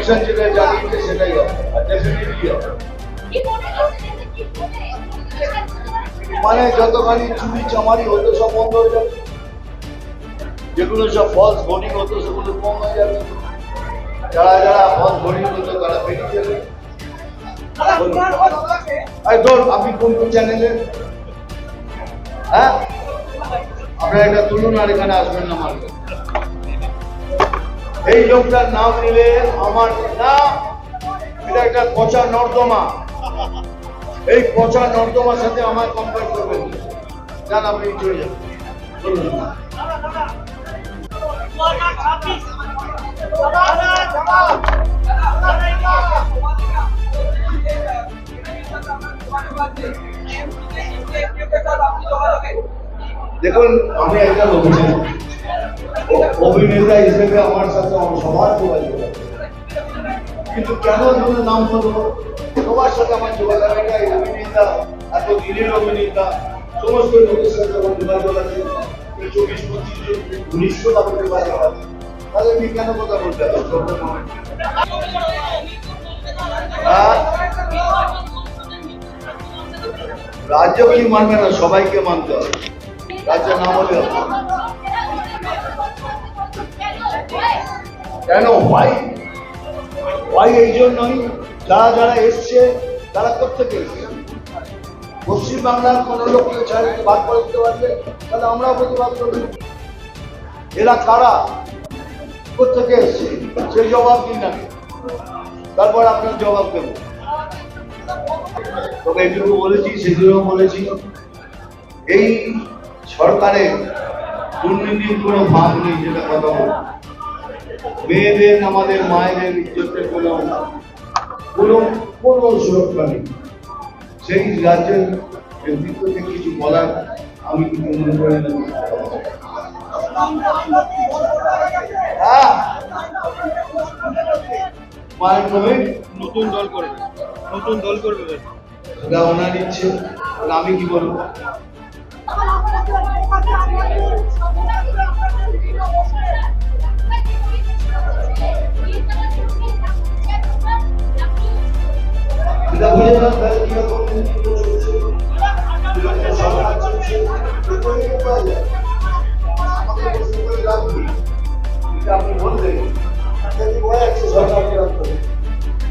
Commission যেটা জানিয়েছে সেটাই হবে, আর ডেফিনেটলি হবে। মানে যতখানি চুরি চামারি হতো সব বন্ধ হয়ে যাবে, যেগুলো সব ফলস ভোটিং হতো সেগুলো কম হয়ে যাবে, যারা যারা ফলস ভোটিং হতো তারা বেরিয়ে যাবে। আপনি কোন কোন চ্যানেলে, হ্যাঁ আপনারা এটা তুলুন আর এখানে আসবেন না মারবেন। এই লোকটার নাম নিলে আমার না, এটা একটা পচা নর্দমা, এই পচা নর্দমার সাথে আমার কম্পেয়ার করবেন। যান আপনি চলে যান, চলুন। দেখুন আমি একটা অভিনেতা হিসেবে আমার সাথে সবার যোগাযোগ আছে, কিন্তু কেন ধরুন নাম হলো সবার সাথে আমার যোগাযোগ আছে। অভিনেতা এত দিনের অভিনেতা, সমস্ত লোকের সাথে আমার যোগাযোগ আছে, 24-25 জন ঘনিষ্ঠ তাদের যোগাযোগ আছে, তাদের নিয়ে কেন কথা বলতে হবে? রাজ্য কি মানবে না, সবাইকে মানতে হবে, রাজ্য না বলে হবে। কেন ভাই ভাই এই জন্যই যারা যারা এসছে তারা কোথেকে এসছে, পশ্চিমবাংলার কোন লোককে ছাড়িয়ে ভাগ করে দিতে পারবে, তাহলে আমরাও প্রতিবাদ করব। এরা কারা, কোথেকে এসছে সেই জবাব দিন না, তারপর আপনার জবাব দেব। তবে এইটুকু বলেছি, সেদিনও বলেছি, এই সরকারের দুর্নীতির কোনো ভাব নেই, যেটা কথা বল। মেয়েদের আমাদের মায়েদের ইজ্জতের কোনো সুরক্ষা নেই। সেই রাজ্যের ভিত্তিতে কিছু বলার আমি কিছু মনে করি না। নতুন দল করবে, নতুন দল করবে, ওটা ওনার ইচ্ছে, আমি কি বলবো। এটা বুঝে না তাহলে কি